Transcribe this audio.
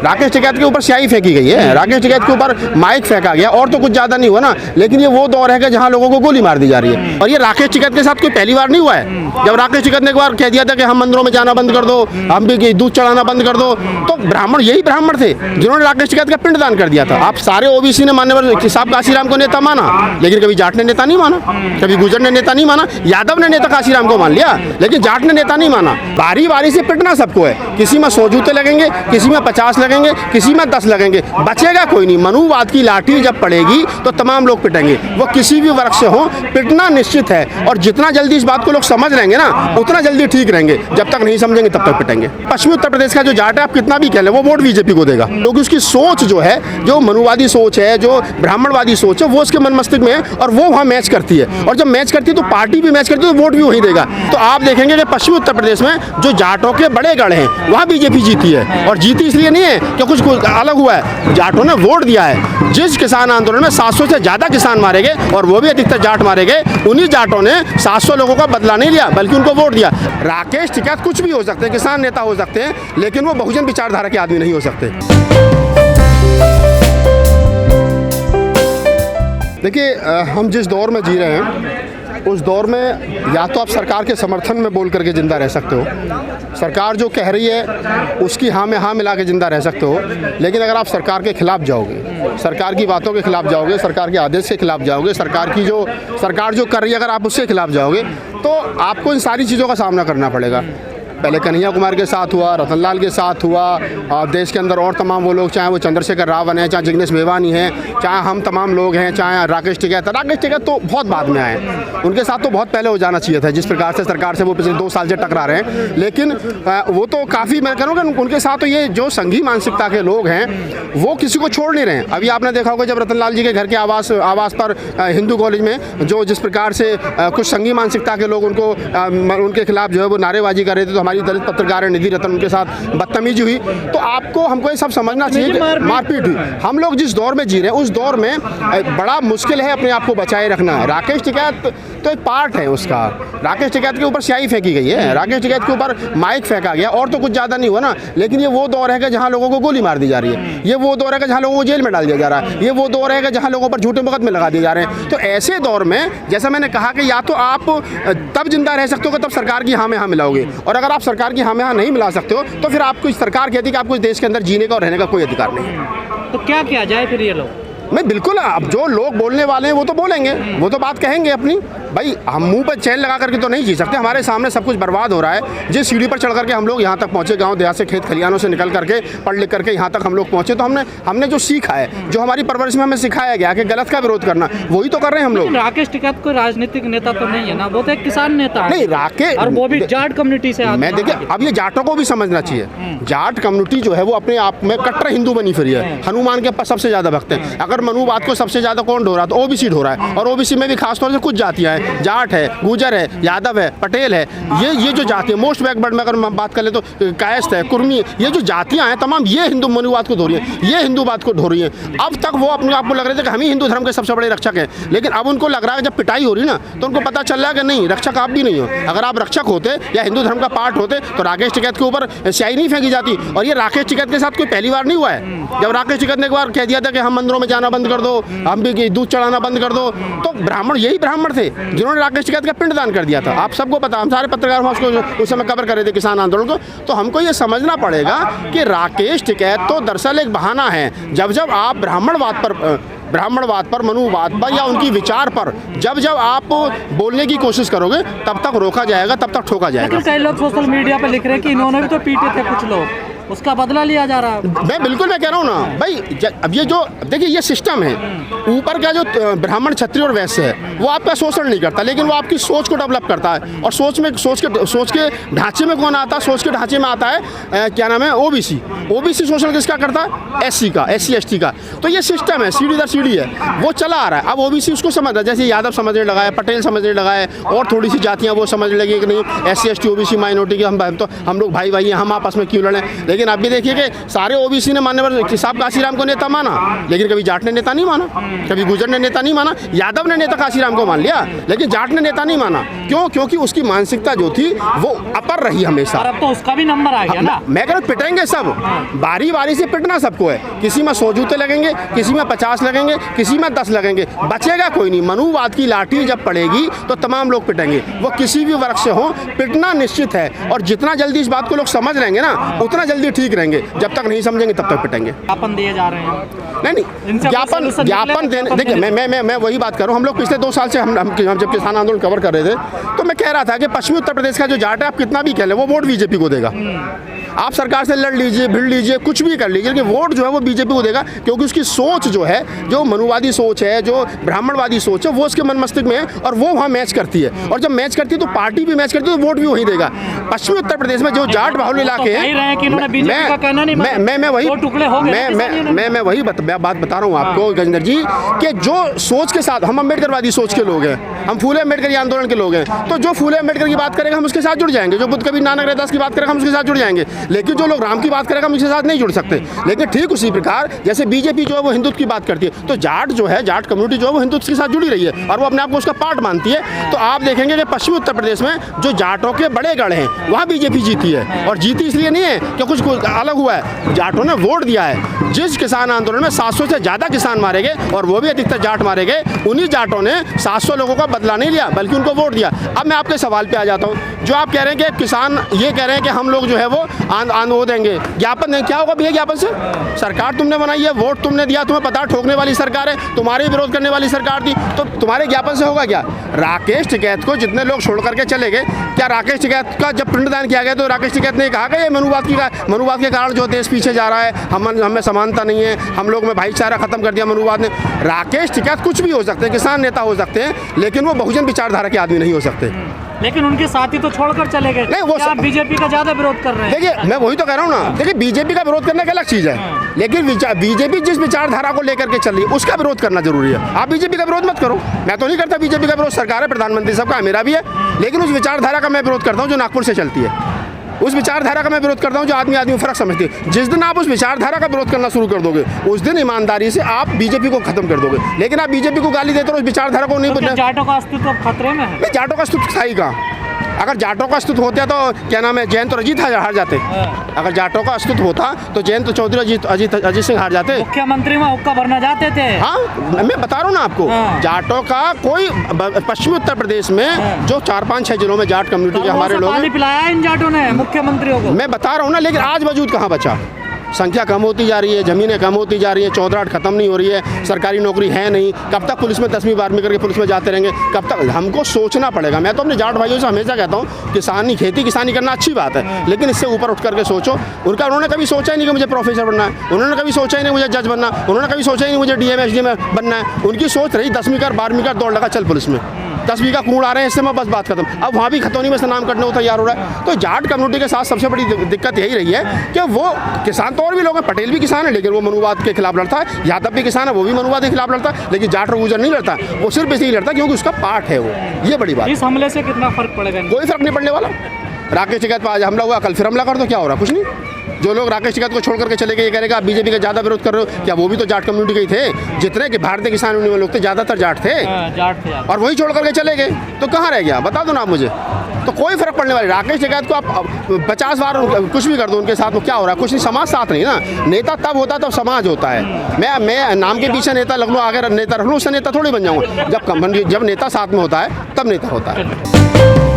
राकेश टिकैत के ऊपर स्याही फेंकी गई है, राकेश टिकैत के ऊपर माइक फेंका गया, और तो कुछ ज्यादा नहीं हुआ ना। लेकिन ये वो दौर है कि जहां लोगों को गोली मार दी जा रही है, और ये राकेश टिकैत के साथ कोई पहली बार नहीं हुआ है। जब राकेश टिकैत ने एक बार कह दिया था कि हम मंदिरों में जाना बंद कर दो, हम भी दूध चढ़ाना बंद कर दो, तो ब्राह्मण यही ब्राह्मण थे जिन्होंने राकेश टिकैत का पिंडदान कर दिया था। आप सारे ओबीसी ने मान्यवर साहब काशीराम को नेता माना, लेकिन कभी जाट ने नेता नहीं माना, कभी गुजर ने नेता नहीं माना, यादव ने नेता काशीराम को मान लिया, लेकिन जाट ने नेता नहीं माना। बारी बारी से पिटना सबको है, किसी में 100 जूते लगेंगे, किसी में 50 लगेंगे, किसी में 10 लगेंगे, बचेगा कोई नहीं। मनुवाद की लाठी जब पड़ेगी तो तमाम लोग पिटेंगे, वो किसी भी वर्ग से हो, पिटना निश्चित है। और जितना जल्दी इस बात को लोग समझ लेंगे ना, उतना जल्दी ठीक रहेंगे। जब तक नहीं समझेंगे तब तक पिटेंगे। पश्चिमी उत्तर प्रदेश का जो जाट है, आप कितना भी कह लें, वो वोट बीजेपी को देगा, क्योंकि उसकी सोच जो है, जो मनुवादी सोच है, जो ब्राह्मणवादी सोच है, वो उसके मन मस्तिष्क में है, और वो वहाँ मैच करती है। और जब मैच करती है तो पार्टी भी मैच करती है, तो वोट भी वही देगा। तो आप देखेंगे कि पश्चिमी उत्तर प्रदेश में जो जाटों के बड़े गढ़ हैं, वहाँ बीजेपी जीती है। और जीती इसलिए नहीं है कि कुछ अलग हुआ है, जाटों ने वोट दिया है। जिस किसान आंदोलन में 700 से ज़्यादा किसान मारे गए, और वो भी अधिकतर जाट मारे गए, उन्हीं जाटों ने 700 लोगों का बदला नहीं लिया, बल्कि उनको वोट दिया। राकेश टिकैत कुछ भी हो सकते हैं, किसान नेता हो सकते हैं, लेकिन वो बहुजन विचारधारा के आदमी नहीं हो सकते। देखिए, हम जिस दौर में जी रहे हैं, उस दौर में या तो आप सरकार के समर्थन में बोल करके ज़िंदा रह सकते हो, सरकार जो कह रही है उसकी हाँ में हाँ मिला के ज़िंदा रह सकते हो। लेकिन अगर आप सरकार के खिलाफ जाओगे, सरकार की बातों के खिलाफ जाओगे, सरकार के आदेश के खिलाफ जाओगे, सरकार जो कर रही है अगर आप उसके खिलाफ जाओगे, तो आपको इन सारी चीज़ों का सामना करना पड़ेगा। पहले कन्हैया कुमार के साथ हुआ, रतन लाल के साथ हुआ, देश के अंदर और तमाम वो लोग, चाहे वो चंद्रशेखर रावत हैं, चाहे जिग्नेश मेवानी हैं, चाहे हम तमाम लोग हैं, चाहे राकेश टिकैत तो बहुत बाद में आए, उनके साथ तो बहुत पहले हो जाना चाहिए था। जिस प्रकार से सरकार से वो पिछले 2 साल से टकरा रहे हैं, लेकिन वो तो काफ़ी, मैं कहूँगा उनके साथ तो ये जो संघी मानसिकता के लोग हैं वो किसी को छोड़ नहीं रहे हैं। अभी आपने देखा होगा जब रतन लाल जी के घर के आवास पर हिंदू कॉलेज में जो जिस प्रकार से कुछ संघी मानसिकता के लोग उनके खिलाफ जो है वो नारेबाजी कर रहे थे, तो हमारी दलित पत्रकार है निधि रतन, उनके साथ बदतमीजी हुई। तो हमको ये सब समझना चाहिए कि मारपीट हुई। हम लोग जिस दौर में जी रहे हैं, उस दौर में बड़ा मुश्किल है अपने आप को बचाए रखना। राकेश टिकैत तो एक पार्ट है उसका। राकेश टिकैत के ऊपर स्याही फेंकी गई है, राकेश टिकैत के ऊपर माइक फेंका गया, और तो कुछ ज़्यादा नहीं हुआ ना। लेकिन ये वो दौर है कि जहाँ लोगों को गोली मार दी जा रही है, ये वो दौर है कि जहाँ लोगों को जेल में डाल दिया जा रहा है, ये वो दौर है कि जहाँ लोगों पर झूठे मुकदमे लगा दिए जा रहे हैं। तो ऐसे दौर में जैसा मैंने कहा कि या तो आप तब जिंदा रह सकते हो कि तब सरकार की हाँ में हाँ मिलाओगे, और अगर आप सरकार की हाँ में हाँ नहीं मिला सकते हो तो फिर आपको सरकार कहती है कि आपको इस देश के अंदर जीने का और रहने का कोई अधिकार नहीं है। तो क्या किया जाए फिर? ये लोग मैं बिल्कुल, अब जो लोग बोलने वाले हैं वो तो बोलेंगे, वो तो बात कहेंगे अपनी। भाई हम मुंह पर चैन लगा करके तो नहीं जी सकते, हमारे सामने सब कुछ बर्बाद हो रहा है। जिस सीढ़ी पर चढ़ करके हम लोग यहाँ तक पहुँचे, गांव देहात से खेत खलियानों से निकल करके पढ़ लिख करके यहाँ तक हम लोग पहुँचे, तो हमने जो सीखा है, जो हमारी परवरिश में हमें सिखाया गया कि गलत का विरोध करना, वही तो कर रहे हैं हम लोग। राकेश टिकैत कोई राजनीतिक नेता तो नहीं है ना, वो तो एक किसान नेता है। नहीं, राकेश, और वो भी जाट कम्युनिटी से। मैं देखिए, अब ये जाटों को भी समझना चाहिए। जाट कम्युनिटी जो है वो अपने आप में कट्टर हिंदू बनी फिरी है, हनुमान के पास सबसे ज़्यादा भक्त हैं। अगर मनुवाद को सबसे ज़्यादा कौन ढो रहा है तो ओबीसी ढो रहा है, और ओबीसी में भी खासतौर से कुछ जातियाँ हैं, जाट है, गुजर है, यादव है, पटेल है। ये जो जातियाँ मोस्ट बैकवर्ड में अगर बात कर ले तो कायस्थ है, कुर्मी, ये जो जातियाँ हैं तमाम, ये हिंदू मनुवाद को धो रही हैं, ये हिंदूवाद को ढो रही हैं। अब तक वो अपने आप को लग रहे थे कि हम ही हिंदू धर्म के सबसे बड़े रक्षक हैं, लेकिन अब उनको लग रहा है जब पिटाई हो रही ना तो उनको पता चल रहा है कि नहीं, रक्षक आप भी नहीं हो। अगर आप रक्षक होते या हिंदू धर्म का पार्ट होते तो राकेश टिकैत के ऊपर स्याही नहीं फेंकी जाती। और ये राकेश टिकैत के साथ कोई पहली बार नहीं हुआ है। जब राकेश टिकैत ने एक बार कह दिया था कि हम मंदिरों में जाना बंद कर दो, हम भी दूध चढ़ाना बंद कर दो, तो ब्राह्मण यही ब्राह्मण थे जिन्होंने राकेश टिकैत का पिंडदान कर दिया था। आप सबको पता, हम सारे पत्रकार उसको उस समय कवर कर रहे थे किसान आंदोलन को। तो हमको ये समझना पड़ेगा कि राकेश टिकैत तो दरअसल एक बहाना है। जब आप ब्राह्मणवाद पर, मनुवाद पर या उनकी विचार पर जब आप बोलने की कोशिश करोगे तब तक रोका जाएगा, तब तक ठोका जाएगा। लेकिन कई लोग सोशल मीडिया पर लिख रहे हैं कि इन्होंने भी तो पीटे थे कुछ लोग, उसका बदला लिया जा रहा है। मैं कह रहा हूँ ना भाई, अब ये जो देखिए ये सिस्टम है, ऊपर का जो ब्राह्मण क्षत्रिय और वैश्य है वो आपका शोषण नहीं करता, लेकिन वो आपकी सोच को डेवलप करता है। और सोच के ढांचे में कौन आता है? सोच के ढांचे में आता है क्या नाम है, ओबीसी शोषण किसका करता है? एससी का, SC ST का। तो ये सिस्टम है, सीढ़ी दर सीढ़ी है, वो चला आ रहा है। अब ओबीसी उसको समझ रहा है, जैसे यादव समझने लगा है, पटेल समझने लगा है, और थोड़ी सी जातियाँ वो समझने लगी कि नहीं SC ST OBC माइनॉरिटी के हम लोग भाई हैं, हम आपस में क्यों लड़ें। लेकिन आप भी देखिए कि सारे ओबीसी ने मान्यवर साहब काशीराम को नेता माना, लेकिन कभी जाट ने नेता नहीं माना, कभी गुर्जर ने नेता नहीं माना। यादव ने नेता काशीराम को मान लिया, लेकिन जाट ने नेता नहीं माना। क्यों? क्योंकि उसकी मानसिकता जो थी वो अपर रही हमेशा। और अब तो उसका भी नंबर आ गया ना। मैं कह रहा हूं पिटेंगे सब, बारी बारी से पिटना सबको है। किसी में 100 जूते लगेंगे, किसी में 50 लगेंगे, किसी में 10 लगेंगे, बचेगा कोई नहीं। मनुवाद की लाठी जब पड़ेगी तो तमाम लोग पिटेंगे, वो किसी भी वर्ग से हो, पिटना निश्चित है। और जितना जल्दी इस बात को लोग समझ लेंगे ना, उतना जल्दी ठीक रहेंगे। जब तक नहीं समझेंगे तब तक पिटेंगे। ज्ञापन दिए जा रहे हैं। नहीं, ज्ञापन देने, देखिए मैं वही बात कर रहा हूँ। हम लोग पिछले 2 साल से हम जब किसान आंदोलन कवर कर रहे थे तो मैं कह रहा था कि पश्चिमी उत्तर प्रदेश का जो जाट है, आप कितना भी कह लें, वो वोट बीजेपी को देगा। आप सरकार से लड़ लीजिए, भिड़ लीजिए, कुछ भी कर लीजिए, लेकिन वोट जो है वो बीजेपी को देगा। क्योंकि उसकी सोच जो है, जो मनुवादी सोच है, जो ब्राह्मणवादी सोच है, वो उसके मन मस्तिष्क में है और वो वहाँ मैच करती है। और जब मैच करती है तो पार्टी भी मैच करती है, तो वोट भी वही देगा। पश्चिमी उत्तर प्रदेश में जो जाट बाहुल्य इलाके हैं, मैं वही बात बता रहा हूँ आपको गजेंद्र जी, कि जो सोच के साथ हम अम्बेडकरवादी सोच के लोग हैं, हम फूले अम्बेडकर आंदोलन के लोग हैं, तो जो फूले अम्बेडकर की बात करेगा हम उसके साथ जुड़ जाएंगे, जो बुद्ध कबीर नानक रैदास की बात करेगा हम उसके साथ जुड़ जाएंगे। लेकिन जो लोग राम की बात करेगा हम उसके साथ नहीं जुड़ सकते। लेकिन ठीक उसी प्रकार जैसे बीजेपी जो है वो हिंदुत्व की बात करती है, तो जाट जो है, जाट कम्युनिटी जो है वो हिंदुत्व के साथ जुड़ी रही है और वो अपने आप को उसका पार्ट मानती है। तो आप देखेंगे कि पश्चिमी उत्तर प्रदेश में जो जाटों के बड़े गढ़ हैं वहाँ बीजेपी जीती है। और जीती इसलिए नहीं है कि कुछ अलग हुआ है, जाटों ने वोट दिया है। जिस किसान आंदोलन में 700 से ज़्यादा किसान मारे गए और वो भी अधिकतर जाट मारे गए, उन्हीं जाटों ने 700 लोगों का बदला नहीं लिया, बल्कि उनको वोट दिया। अब मैं आपके सवाल पे आ जाता हूँ। जो आप कह रहे हैं कि किसान ये कह रहे हैं कि हम लोग जो है वो वो देंगे, ज्ञापन देंगे, क्या होगा भैया ज्ञापन से? सरकार तुमने बनाई है, वोट तुमने दिया, तुम्हें पता ठोकने वाली सरकार है, तुम्हारे विरोध करने वाली सरकार थी, तो तुम्हारे ज्ञापन से होगा क्या? राकेश टिकैत को जितने लोग छोड़ करके चले गए, क्या राकेश टिकैत का जब पिंडदान किया गया तो राकेश टिकैत ने कहा कि ये मनुवाद के कारण जो देश पीछे जा रहा है, हमें समानता नहीं है, हम लोग में भाईचारा खत्म कर दिया मनुवाद ने? राकेश टिकैत कुछ भी हो सकते हैं, किसान नेता हो सकते हैं, लेकिन वो बहुजन विचारधारा के आदमी नहीं हो सकते। लेकिन उनके साथी तो छोड़कर चले गए। नहीं, वो बीजेपी का ज्यादा विरोध कर रहे हैं। देखिए मैं वही तो कह रहा हूँ ना, देखिए बीजेपी का विरोध करना एक अलग चीज़ है, लेकिन बीजेपी जिस विचारधारा को लेकर के चल रही है उसका विरोध करना जरूरी है। आप बीजेपी का विरोध मत करो, मैं तो नहीं करता बीजेपी का विरोध, सरकार है, प्रधानमंत्री सबका है, मेरा भी है, लेकिन उस विचारधारा का मैं विरोध करता हूँ जो नागपुर से चलती है। उस विचारधारा का मैं विरोध करता हूँ जो आदमी आदमी फर्क समझती है। जिस दिन आप उस विचारधारा का विरोध करना शुरू कर दोगे, उस दिन ईमानदारी से आप बीजेपी को खत्म कर दोगे। लेकिन आप बीजेपी को गाली देते हो, उस विचारधारा को नहीं बोलते। जाटों का अस्तित्व खतरे में है। जाटों का अस्तित्व था ही कहाँ? अगर जाटों का अस्तित्व होता तो क्या नाम है, जयंत और अजीत हार जाते। अगर जाटों का अस्तित्व होता तो जयंत तो चौधरी अजीत सिंह हार जाते। मुख्यमंत्री में हुक्का भरना जाते थे। हाँ, मैं बता रहा हूँ ना आपको, जाटों का कोई पश्चिमी उत्तर प्रदेश में जो 4-5-6 जिलों में जाट कम्युनिटी के हमारे लोग पानी पिलाया इन जाटों ने मुख्यमंत्रियों को। मैं बता रहा हूँ ना, लेकिन आज वजूद कहाँ बचा? संख्या कम होती जा रही है, ज़मीनें कम होती जा रही हैं, 14-8 खत्म नहीं हो रही है, सरकारी नौकरी है नहीं। कब तक पुलिस में 10वीं 12वीं करके पुलिस में जाते रहेंगे? कब तक? हमको सोचना पड़ेगा। मैं तो अपने जाट भाइयों से हमेशा कहता हूँ, खेती किसानी करना अच्छी बात है, लेकिन इससे ऊपर उठ करके सोचो। उन्होंने कभी सोचा ही नहीं कि मुझे प्रोफेसर बनना है, उन्होंने कभी सोचा ही नहीं मुझे जज बनना, उन्होंने कभी सोचा ही नहीं मुझे DM SDM बनना है। उनकी सोच रही 10वीं कर 12वीं कर, दौड़ लगा चल पुलिस में, 10वीं का कूड़ आ रहे हैं, इससे मैं बस बात खत्म। अब वहाँ भी खतौनी में से नाम कटने को तैयार हो रहा है। तो जाट कम्युनिटी के साथ सबसे बड़ी दिक्कत यही रही है कि वो किसान तो और भी लोग हैं, पटेल भी किसान है लेकिन वो मनुवाद के खिलाफ लड़ता है, यादव भी किसान है वो भी मनुवाद के खिलाफ लड़ता है, लेकिन जाट और गुर्जर नहीं लड़ता। वो सिर्फ इसलिए लड़ता क्योंकि उसका पार्ट है वो। ये बड़ी बात। इस हमले से कितना फर्क पड़ेगा? कोई फर्क नहीं पड़ने वाला। राकेश टिकैत पर आज हमला हुआ, कल फिर हमला कर दो, क्या हो रहा? कुछ नहीं। जो लोग राकेश टिकैत को छोड़ करके चले गए, ये करेगा आप बीजेपी का ज़्यादा विरोध कर रहे हो, क्या वो भी तो जाट कम्युनिटी के ही थे? जितने कि भारतीय किसान यूनियन में लोग थे ज़्यादातर जाट थे, और वही छोड़ करके चले गए, तो कहाँ रह गया? बता दो ना आप मुझे। तो कोई फर्क पड़ने वाली, राकेश टिकैत को आप 50 बार कुछ भी कर दो उनके साथ, में क्या हो रहा है? कुछ नहीं। समाज साथ नहीं ना, नेता तब होता है तब समाज होता है। मैं नाम के पीछे नेता लग लूँ, आगे नेता रख लूँ, उससे नेता थोड़ी बन जाऊँगा। जब नेता साथ में होता है तब नेता होता है।